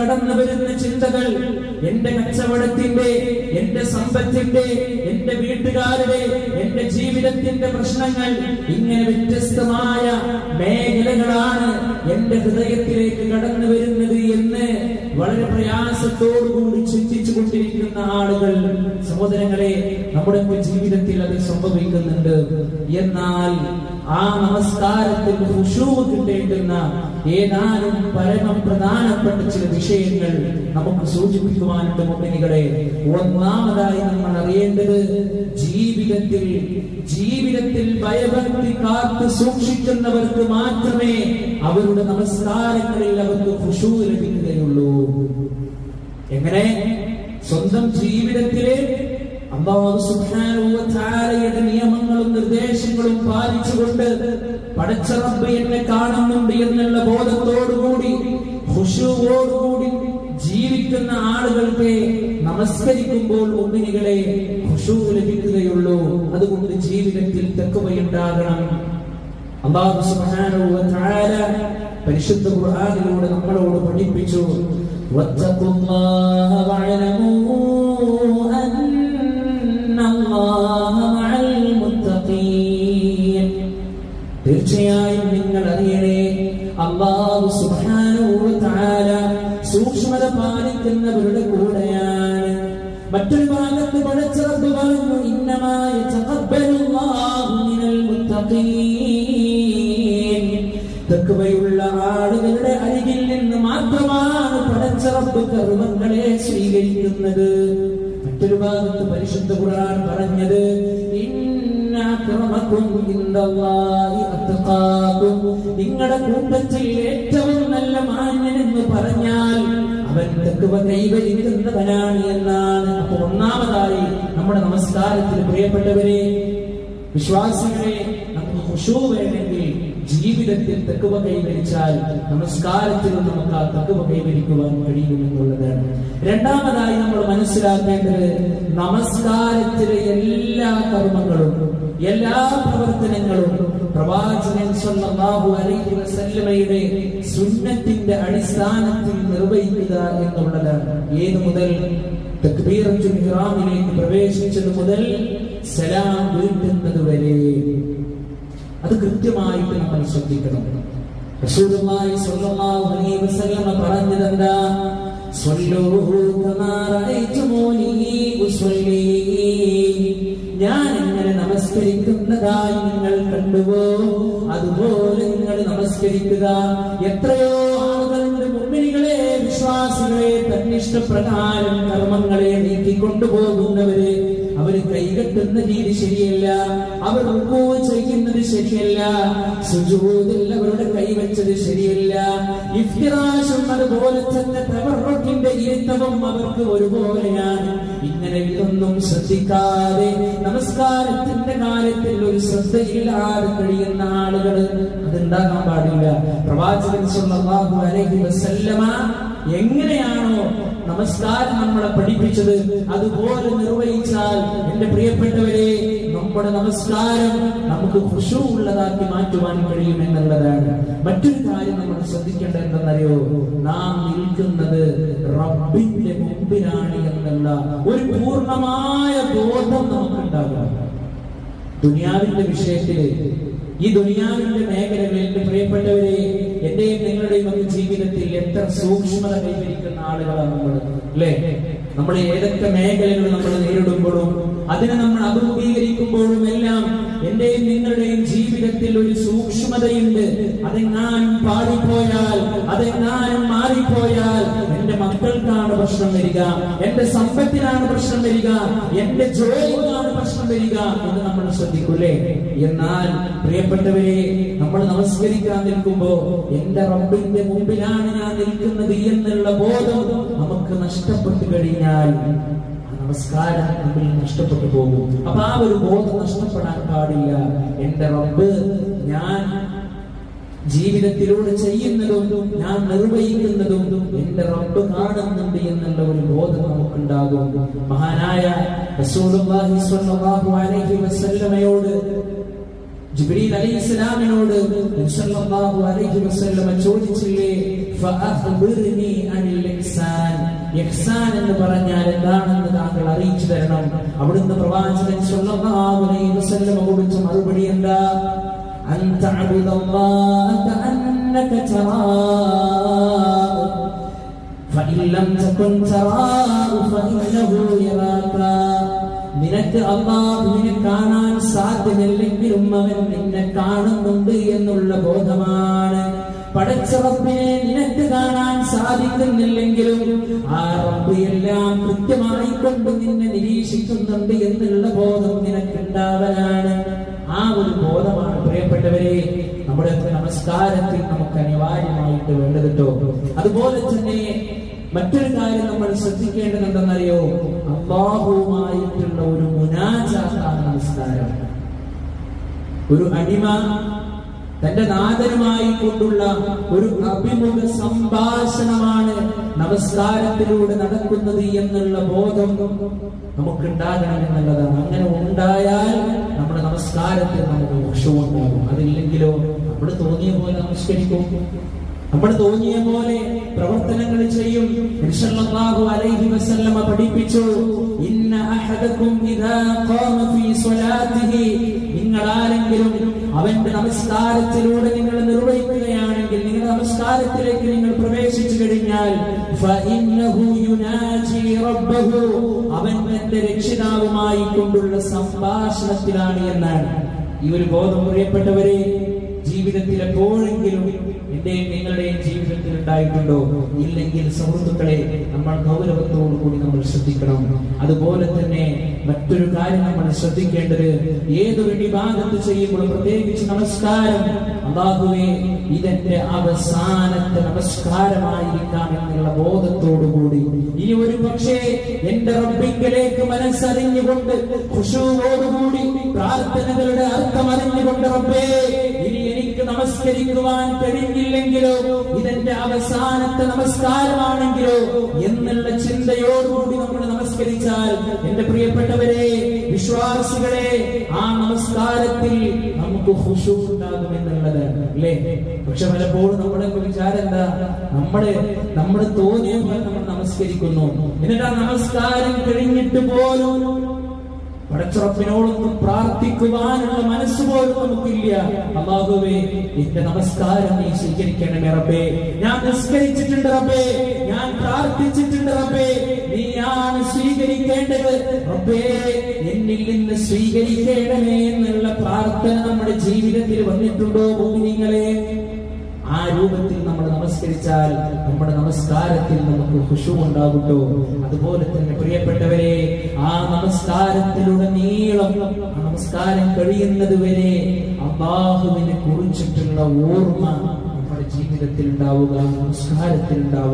കടന്നു വരുന്ന ചിന്തകൾ എന്റെ കച്ചവടത്തിന്റെ, എന്റെ സമ്പത്തിന്റെ, എന്റെ വീട്ടുകാരുടെ, എന്റെ ജീവിതത്തിന്റെ പ്രശ്നങ്ങൾ, ഇങ്ങനെ വ്യത്യസ്തമായ മേഖലകളാണ് എന്റെ ഹൃദയത്തിലേക്ക് കടന്നു വരുന്നത് എന്ന് വളരെ പ്രയാസത്തോടുകൂടി ചിന്തിച്ചു കൊണ്ടിരിക്കുന്ന ആളുകൾ, സഹോദരങ്ങളെ, നമ്മുടെ ജീവിതത്തിൽ അത് സംഭവിക്കുന്നുണ്ട്. എന്നാൽ ആ നമസ്കാരത്തിൽ ഖുശൂഅ് കിട്ടേണ്ടുന്ന ഏതാനും പരമപ്രധാനപ്പെട്ട ചില വിഷയങ്ങൾ നമുക്ക് സൂചിപ്പിക്കുവാനുണ്ട് മുഅ്മിനീകളെ. ഒന്നാമതായി നമ്മൾ അറിയേണ്ടത്, ജീവിതത്തിൽ ഭയഭക്തി കാത്തു സൂക്ഷിക്കുന്നവർക്ക് മാത്രമേ അവരുടെ നമസ്കാരങ്ങളിൽ അവർക്ക് ഖുശൂഅ് ലഭിക്കുകയുള്ളൂ. എങ്ങനെ? സ്വന്തം ജീവിതത്തിലെ അല്ലാഹു സുബ്ഹാനഹു വ തആലയുടെ നിയമങ്ങളും നിർദ്ദേശങ്ങളും പാലിച്ചുകൊണ്ട് പടച്ച റബ്ബ് എന്നെ കാണുന്നുണ്ട് എന്നുള്ള ബോധത്തോടുകൂടി ഖുശൂഅോടുകൂടി ജീവിക്കുന്ന ആളുകൾക്ക് നമസ്കരിക്കുമ്പോൾ മുഅ്മിനീകളെ ഖുശൂഅ് ലഭിക്കുകയുള്ളൂ. അതുകൊണ്ട് ജീവിതത്തിൽ തഖ്വയുണ്ടാകണം. അല്ലാഹു സുബ്ഹാനഹു വ തആല പരിശുദ്ധ ഖുർആനിലൂടെ നമ്മളോട് പഠിപ്പിച്ചു, വത്തഖുല്ലാഹ വഅലമൂ അന്നല്ലാഹ മഅൽ മുത്തഖീൻ. തീർച്ചയായും നിങ്ങൾ അറിയണേ, അല്ലാഹു സുബ്ഹാനഹു വ തആല സൂക്ഷ്മത പാലിക്കുന്നവരുടെ കൂടെയാണ്. മറ്റൊരു ഭാഗത്ത് പടച്ച റബ്ബ് പറഞ്ഞു, ഇന്നമാ യതഖബ്ബലുല്ലാഹു മിനൽ മുത്തഖീൻ. തഖ്വയുള്ള ആളുകളുടെ അരികിൽ നിന്ന് മാത്രമാണ് പടച്ച റബ്ബ് കർമ്മങ്ങളെ സ്വീകരിക്കുന്നത്. മറ്റൊരു ഭാഗത്ത് പരിശുദ്ധ ഖുർആൻ പറഞ്ഞത്, ഇന്ന അക്രമകും ഇൻദല്ലാഹി അത്ഖാകും. നിങ്ങളുടെ കൂട്ടത്തിൽ ഏറ്റവും നല്ല മാന്യനെന്ന് പറഞ്ഞാൽ അവൻ തഖ്വ കൈവരിക്കുന്നവനാണ് എന്നാണ്. അപ്പോൾ ഒന്നാമതായി നമ്മുടെ നമസ്കാരത്തിൽ പ്രിയപ്പെട്ടവരെ, വിശ്വാസികളെ, നമുക്ക് ഖുശൂഅ് വേണമെങ്കിൽ ജീവിതത്തിൽ തഖ്വ കൈവരിച്ചാൽ നമസ്കാരത്തിൽ നമുക്ക് ആ തഖ്വ കൈവരിക്കുവാൻ കഴിയുമെന്നുള്ളതാണ്. രണ്ടാമതായി നമ്മൾ മനസ്സിലാക്കേണ്ടത്, നമസ്കാരത്തിലെ എല്ലാ കർമ്മങ്ങളും, എല്ലാ പ്രവർത്തനങ്ങളും പ്രവാചകൻ സ്വല്ലല്ലാഹു അലൈഹി വസല്ലമയുടെ സുന്നത്തിന്റെ അടിസ്ഥാനത്തിൽ നിർവഹിക്കുക എന്നുള്ളതാണ്. ഏതു മുതൽ? തക്ബീറത്തുൽ ഇഹ്റാമിലേക്ക് പ്രവേശിച്ചത് മുതൽ സലാം വീട്ടുന്നത് വരെ അത് കൃത്യമായിട്ട് നമ്മൾ ശ്രദ്ധിക്കണം. റസൂലുള്ളാഹി സ്വല്ലല്ലാഹു അലൈഹി വസല്ലമ പറഞ്ഞതെന്താ? സ്വല്ലൂ കമാ റഅയ്തുമൂനി ഉസ്വല്ലി. ഞാൻ എങ്ങനെ നമസ്കരിക്കുന്നതായി നിങ്ങൾ കണ്ടുവോ അതുപോലെ നിങ്ങൾ നമസ്കരിക്കുക. എത്രയോ ആളുകളുടെ മുഅ്മിനീകളെ, വിശ്വാസികളെ, തന്നിഷ്ടപ്രകാരം കർമ്മങ്ങളെ നീക്കിക്കൊണ്ടുപോകുന്നവര്, അവര് കൈകെട്ടുന്ന രീതി ശരിയല്ല, അവർ റുക്കൂ ചെയ്യുന്നത് ശരിയല്ല, സുജൂദിൽ അവരുടെ കൈവച്ചത് ശരിയല്ല, ഇഫ്തിറാശും അതുപോലെ തന്നെ തവറുക്കിന്റെ ഇരുത്തവും അവർക്ക് ഒരുപോലെയാണ്. ഇങ്ങനെ ഇതൊന്നും ശ്രദ്ധിക്കാതെ നമസ്കാരത്തിന്റെ കാര്യത്തിൽ ഒരു ശ്രദ്ധയില്ലാതെ കഴിയുന്ന ആളുകൾ അതുണ്ടാകാൻ പാടില്ല. പ്രവാചകൻ സ്വല്ലല്ലാഹു അലൈഹി വസല്ലമ എങ്ങനെയാണോ നമസ്കാരം നമ്മളെ പഠിപ്പിച്ചത് അതുപോലെ നിർവഹിച്ചാൽ, എന്റെ പ്രിയപ്പെട്ടവരെ, നമ്മുടെ നമസ്കാരം നമുക്ക് ഖുശൂഅ് ഉള്ളതാക്കി മാറ്റുവാൻ കഴിയുമെന്നുള്ളതാണ്. മറ്റൊരു കാര്യം നമ്മൾ ശ്രദ്ധിക്കേണ്ടത് എന്തെന്നറിയോ? നാം നിൽക്കുന്നത് റബ്ബിന്റെ മുമ്പിലാണ് എന്നുള്ള ഒരു പൂർണ്ണമായ ബോധം നമുക്കുണ്ടാകും. ദുനിയാവിന്റെ വിഷയത്തില്, ഈ ദുനിയാവിന്റെ മേഖലകളിൽ പ്രിയപ്പെട്ടവരെ, എന്റെയും നിങ്ങളുടെയും ഒക്കെ ജീവിതത്തിൽ എത്ര സൂക്ഷ്മത കൈവരിക്കുന്ന ആളുകളാണ് നമ്മൾ, അല്ലേ? നമ്മൾ ഏതൊക്കെ മേഖലകൾ നമ്മൾ നേരിടുമ്പോഴും അതിനെ നമ്മൾ അഭിമുഖീകരിക്കുമ്പോഴും എല്ലാം എന്റെയും നിങ്ങളുടെയും ജീവിതത്തിൽ ഒരു സൂക്ഷ്മതയുണ്ട്. അതെങ്ങാനും പാടിപ്പോയാൽ, അതെങ്ങാനും മാറിപ്പോയാൽ എന്റെ മക്കൾക്കാണ് പ്രശ്നം വരിക, എന്റെ സമ്പത്തിനാണ് പ്രശ്നം വരിക, എന്റെ ജോലിക്കാണ് പ്രശ്നം വരിക എന്ന് നമ്മൾ ശ്രദ്ധിക്കൂലേ? എന്നാൽ പ്രിയപ്പെട്ടവരെ, നമ്മൾ നമസ്കരിക്കാൻ നിൽക്കുമ്പോ എന്റെ റബ്ബിന്റെ മുമ്പിലാണ് ഞാൻ നിൽക്കുന്നത് എന്നുള്ള ബോധം നമുക്ക് നഷ്ടപ്പെട്ടു കഴിഞ്ഞാൽ നമസ്കാരം നമ്മിൽ നഷ്ടപ്പെട്ടു പോകും. അപ്പൊ ആ ഒരു ബോധം നഷ്ടപ്പെടാൻ പാടില്ല. എന്റെ റബ്ബ് ഞാൻ ജീവിതത്തിലൂടെ ചെയ്യുന്നതും ഞാൻ നിർവഹിക്കുന്നതും എന്റെ റബ്ബ് കാണുന്നുണ്ട് എന്നുള്ള ഒരു ബോധം നമുക്കുണ്ടാകും. മഹാനായ റസൂലുള്ളാഹി സ്വല്ലല്ലാഹു അലൈഹി വസല്ലമയോട് ജിബ്രീൽ അലൈഹിസ്സലാമിനോട് സല്ലല്ലാഹു അലൈഹി വസല്ലമ ചോദിച്ചില്ലേ, ഫഅഖ്ബിർനി അനിൽ ഇഹ്സാൻ. ഇഹ്സാൻ എന്ന് പറഞ്ഞാൽ എന്താണെന്ന് താങ്കൾ അറിയിച്ചു തരണം. അവിടുന്ന് പ്രവാചകൻ സ്വല്ലല്ലാഹു അലൈഹി വസല്ലം കുറിച്ച് മറുപടി എന്താ? അൻ തഅബുദല്ലാഹ കഅന്നക തറാഹു ഫഇൻ ലം തകുൻ തറാഹു ഫഇന്നഹു യറാക. നിനക്ക് അല്ലാഹുവിനെ കാണാൻ സാധ്യമല്ലെങ്കിലും അവൻ നിന്നെ കാണുന്നുണ്ട് എന്നുള്ള ബോധമാണ്. പടച്ച റബ്ബിനെ നിനക്ക് കാണാൻ സാധിക്കുന്നില്ലെങ്കിലും ആ റബ്ബ് എല്ലാം കൃത്യമായി കൊണ്ട് നിന്നെ നിരീക്ഷിക്കുന്നുണ്ട് എന്നുള്ള ബോധം നിനക്കുണ്ടാവലാണ്. ആ ഒരു ബോധമാണ് പ്രിയപ്പെട്ടവരെ നമ്മുടെ നമസ്കാരത്തിൽ നമുക്ക് അനിവാര്യമായിട്ട് വേണ്ടത് കേട്ടോ. അതുപോലെ തന്നെ മറ്റൊരു കാര്യം നമ്മൾ ശ്രദ്ധിക്കേണ്ടതുണ്ടെന്നറിയോ? അല്ലാഹുവുമായിട്ടുള്ള ഒരു മുനാജാത്താണ് നമസ്കാരം. ഒരു അടിമ തന്റെ നാഥനുമായി കൊണ്ടുള്ള ഒരു അഭിമുഖ സംഭാഷണമാണ് നമസ്കാരത്തിലൂടെ നടക്കുന്നത് എന്നുള്ള ബോധം നമുക്കുണ്ടാകണം എന്നുള്ളതാണ്. അങ്ങനെ ഉണ്ടായാൽ നമ്മുടെ നമസ്കാരത്തിൽ നമുക്ക് മോക്ഷമുണ്ടാകും. അതില്ലെങ്കിലോ നമ്മൾ തോന്നിയ പോലെ നമസ്കരിക്കും, നമ്മൾ തോന്നിയ പോലെ പ്രവർത്തനങ്ങൾ ചെയ്യും. സല്ലല്ലാഹു അലൈഹി വസല്ലമ പഠിപ്പിച്ചു, ഇന്ന അഹദകും ഇദാ ഖാമ ഫീ സ്വലാത്തിഹി, നിങ്ങൾ ആരെങ്കിലും അവന്റെ നമസ്കാരത്തിലൂടെ നിങ്ങൾ നിർവഹിക്കുകയാണെങ്കിൽ, നിങ്ങളുടെ നമസ്കാരത്തിലേക്ക് നിങ്ങൾ പ്രവേശിച്ചു കഴിഞ്ഞാൽ ഫഇന്നഹു യുനാജി റബ്ബഹു, അവൻ തന്റെ രക്ഷിതാവുമായി കൊണ്ടുള്ള സംഭാഷണത്തിലാണ് എന്നാണ്. ഈ ഒരു ബോധം പ്രിയപ്പെട്ടവരെ ജീവിതത്തിൽ എപ്പോഴെങ്കിലും എന്റെയും നിങ്ങളുടെയും ജീവിതത്തിൽ ഉണ്ടായിട്ടുണ്ടോ? ഇല്ലെങ്കിൽ സുഹൃത്തുക്കളെ, നമ്മൾ ഗൗരവത്തോടു കൂടി നമ്മൾ ശ്രദ്ധിക്കണം. അതുപോലെ തന്നെ മറ്റൊരു കാര്യം നമ്മൾ ശ്രദ്ധിക്കേണ്ടത്, ഏതൊരു ഇബാദത്ത് ചെയ്യുമ്പോഴും പ്രത്യേകിച്ച് നമസ്കാരം, അല്ലാഹുവേ ഇതെന്റെ അവസാനത്തെ നമസ്കാരമായിരിക്കാം എന്നുള്ള ബോധത്തോടു കൂടി ഈ ഒരു പക്ഷേ എന്റെ റബ്ബിലേക്ക് മനസ്സറിഞ്ഞുകൊണ്ട് ഖുശൂഅോടുകൂടി പ്രാർത്ഥനകളുടെ അർത്ഥം അറിഞ്ഞുകൊണ്ട്, റബ്ബേ ഇനി എനിക്ക് നമസ്കരിക്കുവാൻ കഴിഞ്ഞില്ലെങ്കിലോ, ഇതെന്റെ അവസാനത്തെ നമസ്കാരമാണെങ്കിലോ എന്നുള്ള ചിന്തയോടുകൂടി നമ്മൾ നമസ്കരിച്ചാൽ, എന്റെ പ്രിയപ്പെട്ടവരെ വിശ്വാസികളെ, ആ നമസ്കാരത്തിൽ നമുക്ക് ഖുശൂ ഉണ്ടാകുമെന്നുള്ളത് അല്ലേ? പക്ഷെ പലപ്പോഴും നമ്മുടെ വിചാരം എന്താ? നമ്മൾ തോന്നിയ പോലെ നമ്മൾ നമസ്കരിക്കുന്നു. എന്നിട്ട് ആ നമസ്കാരം കഴിഞ്ഞിട്ട് പോലും പടച്ചറപ്പിനോടൊന്നും പ്രാർത്ഥിക്കുവാനുള്ള മനസ്സുപോലും നമുക്കില്ല. അല്ലാഹുവേ എന്റെ നമസ്കാരം നീ സ്വീകരിക്കണമേ റബ്ബേ, ഞാൻ നിസ്കരിച്ചിട്ടുണ്ട് റബ്ബേ, ഞാൻ പ്രാർത്ഥിച്ചിട്ടുണ്ട് റബ്ബേ, നീയാണ് സ്വീകരിക്കേണ്ടത് റബ്ബേ, എന്നിൽ നിന്ന് സ്വീകരിക്കണമേ എന്നുള്ള പ്രാർത്ഥന നമ്മുടെ ജീവിതത്തിൽ വന്നിട്ടുണ്ടോ മുഅ്മിനീങ്ങളെ? ആ രൂപത്തിൽ നമ്മൾ നമസ്കരിച്ചാൽ നമ്മുടെ നമസ്കാരത്തിൽ നമുക്ക് ഖുശൂ ഉണ്ടാകുട്ടോ. അതുപോലെ തന്നെ പ്രിയപ്പെട്ടവരെ, ആ നമസ്കാരത്തിലൂടെ നീളം ആ നമസ്കാരം കഴിയുന്നത് വരെ അല്ലാഹുവിനെ കുറിച്ചിട്ടുള്ള ഓർമ്മ നമ്മുടെ ജീവിതത്തിൽ ഉണ്ടാവുക, നമസ്കാരത്തിൽ ഉണ്ടാവുക.